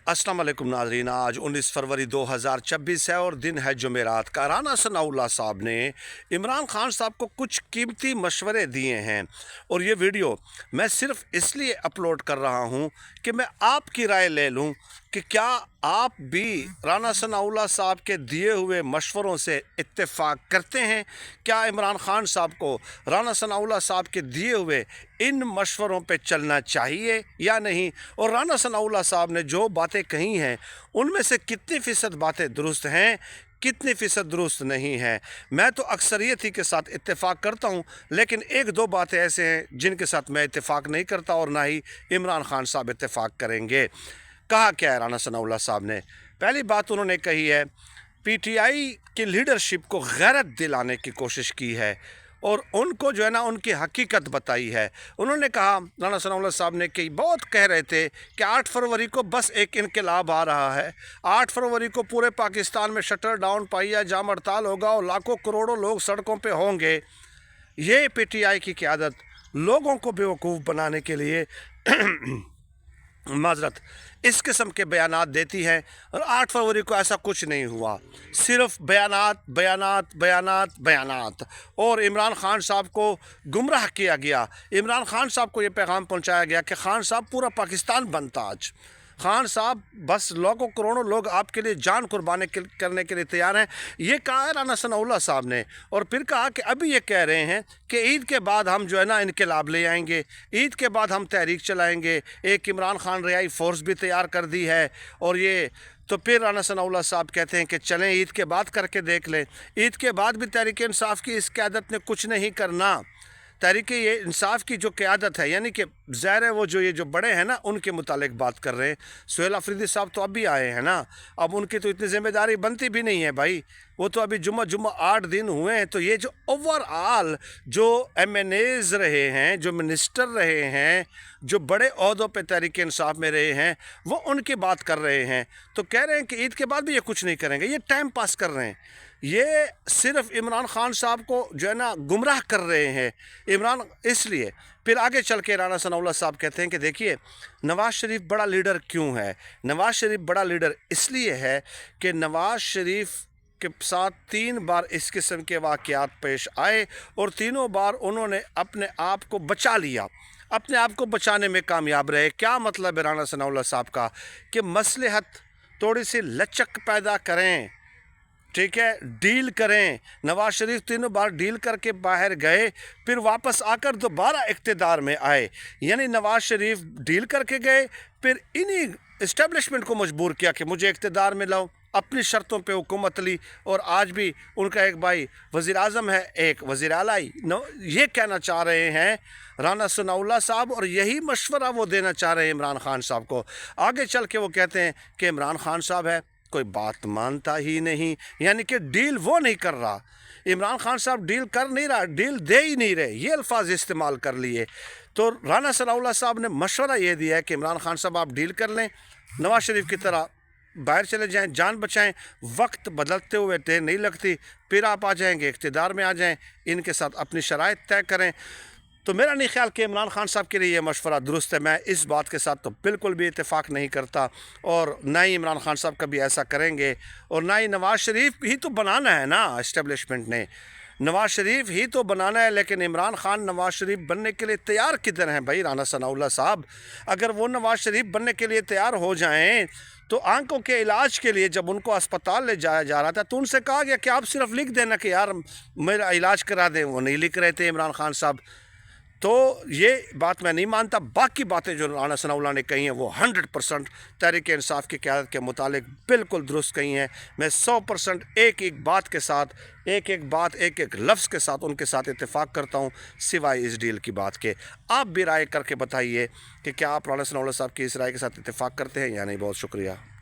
अस्सलाम वालेकुम नाज़रीन। आज 19 फरवरी 2026 है और दिन है जुमेरात का। राना सनाउल्लाह साहब ने इमरान खान साहब को कुछ कीमती मशवरे दिए हैं और ये वीडियो मैं सिर्फ इसलिए अपलोड कर रहा हूँ कि मैं आपकी राय ले लूँ कि क्या आप भी राना सनाउल्लाह साहब के दिए हुए मशवरों से इत्तेफाक करते हैं। क्या इमरान खान साहब को राना सनाउल्लाह साहब के दिए हुए इन मशवरों पे चलना चाहिए या नहीं, और राना सनाउल्लाह साहब ने जो बातें कही हैं उनमें से कितनी फ़ीसद बातें दुरुस्त हैं, कितनी फ़ीसद दुरुस्त नहीं है। मैं तो अक्सरियत ही के साथ इत्तेफाक करता हूँ, लेकिन एक दो बातें ऐसे हैं जिनके साथ मैं इत्तेफाक नहीं करता और ना ही इमरान खान साहब इत्तेफाक करेंगे। कहा क्या है राना सनाउल्लाह साहब ने? पहली बात उन्होंने कही है, पीटीआई की लीडरशिप को गैरत दिलाने की कोशिश की है और उनको जो है ना उनकी हकीकत बताई है। उन्होंने कहा, राना सनाउल्लाह साहब ने, कि बहुत कह रहे थे कि 8 फरवरी को बस एक इनकलाब आ रहा है, 8 फरवरी को पूरे पाकिस्तान में शटर डाउन पाइया जाम हड़ताल होगा और लाखों करोड़ों लोग सड़कों पे होंगे। ये पीटीआई की क़यादत लोगों को बेवकूफ़ बनाने के लिए माजरत इस किस्म के बयानात देती है और 8 फरवरी को ऐसा कुछ नहीं हुआ। सिर्फ बयानात बयानात बयानात बयानात और इमरान खान साहब को गुमराह किया गया। इमरान खान साहब को ये पैगाम पहुंचाया गया कि खान साहब पूरा पाकिस्तान बनता आज। खान साहब बस लाखों करोड़ों लोग आपके लिए जान कुर्बानी करने के लिए तैयार हैं। ये कहा है राना सनाउल्लाह साहब ने। और फिर कहा कि अभी ये कह रहे हैं कि ईद के बाद हम जो है ना इनकलाब ले आएंगे, ईद के बाद हम तहरीक चलाएंगे। एक इमरान खान रिहाई फोर्स भी तैयार कर दी है। और ये तो फिर राना सनाउल्लाह साहब कहते हैं कि चलें ईद के बाद करके देख लें। ईद के बाद भी तहरीक इंसाफ की इस क़यादत ने कुछ नहीं करना। तहरीक ये इंसाफ की जो क़यादत है, यानी कि ज़ाहिर है वो जो ये जो बड़े हैं ना उनके मुतालिक बात कर रहे हैं। सुहेल अफरीदी साहब तो अब भी आए हैं ना, अब उनकी तो इतनी ज़िम्मेदारी बनती भी नहीं है भाई। वो तो अभी जुम्मा 8 दिन हुए हैं। तो ये जो ओवरऑल जो MNAs रहे हैं, जो मिनिस्टर रहे हैं, जो बड़े ओहदों पे तहरीक इंसाफ में रहे हैं, वो उनकी बात कर रहे हैं। तो कह रहे हैं कि ईद के बाद भी ये कुछ नहीं करेंगे, ये टाइम पास कर रहे हैं। ये सिर्फ इमरान खान साहब को जो है ना गुमराह कर रहे हैं इमरान। इसलिए फिर आगे चल के राना सनाउल्लाह साहब कहते हैं कि देखिए, नवाज़ शरीफ बड़ा लीडर क्यों है? नवाज़ शरीफ बड़ा लीडर इसलिए है कि नवाज़ शरीफ के साथ 3 बार इस किस्म के वाक़यात पेश आए और तीनों बार उन्होंने अपने आप को बचा लिया, अपने आप को बचाने में कामयाब रहे। क्या मतलब है राना सनाउल्लाह साहब का? कि मसलहत, थोड़ी सी लचक पैदा करें, ठीक है, डील करें। नवाज शरीफ 3 बार डील करके बाहर गए, फिर वापस आकर दोबारा इक़्तिदार में आए। यानी नवाज शरीफ डील करके गए, फिर इन्हीं इस्टेब्लिशमेंट को मजबूर किया कि मुझे इक़्तिदार में लाओ, अपनी शर्तों पे हुकूमत ली। और आज भी उनका एक भाई वज़ीर आज़म है, एक वज़ीर आला। ये कहना चाह रहे हैं राना सनाउल्लाह साहब, और यही मशवरा वो देना चाह रहे हैं इमरान खान साहब को। आगे चल के वो कहते हैं कि इमरान खान साहब है कोई बात मानता ही नहीं, यानी कि डील वो नहीं कर रहा। इमरान खान साहब डील कर नहीं रहा, डील दे ही नहीं रहे, ये अल्फाज इस्तेमाल कर लिए। तो राना सनाउल्लाह साहब ने मशवरा ये दिया है कि इमरान खान साहब आप डील कर लें, नवाज शरीफ की तरह बाहर चले जाएं, जान बचाएं। वक्त बदलते हुए देर नहीं लगती, फिर आप आ जाएंगे, इक़्तिदार में आ जाएं, इनके साथ अपनी शराइत तय करें। तो मेरा नहीं ख्याल कि इमरान खान साहब के लिए ये मशवरा दुरुस्त है। मैं इस बात के साथ तो बिल्कुल भी इत्तेफाक नहीं करता, और ना ही इमरान खान साहब कभी ऐसा करेंगे, और ना ही नवाज़ शरीफ ही तो बनाना है ना इस्टेब्लिशमेंट ने, नवाज़ शरीफ ही तो बनाना है। लेकिन इमरान खान नवाज़ शरीफ बनने के लिए तैयार किधर हैं भाई राना सनाउल्लाह साहब? अगर वो नवाज़ शरीफ बनने के लिए तैयार हो जाएं तो आंखों के इलाज के लिए जब उनको अस्पताल ले जाया जा रहा था तो उनसे कहा गया कि आप सिर्फ लिख देना कि यार मेरा इलाज करा दें। वो नहीं लिख रहे थे इमरान खान साहब। तो ये बात मैं नहीं मानता। बाकी बातें जो राना सनाउल्लाह ने कही हैं वो 100% तहरीक इंसाफ की क़यादत के मुतालिक बिल्कुल दुरुस्त कही हैं। मैं 100% एक एक बात के साथ, एक एक बात, एक एक लफ्ज़ के साथ उनके साथ इत्तेफाक करता हूँ, सिवाय इस डील की बात के। आप भी राय करके बताइए कि क्या आप राना सनाउल्लाह साहब की इस राय के साथ इत्तेफाक करते हैं या नहीं। बहुत शुक्रिया।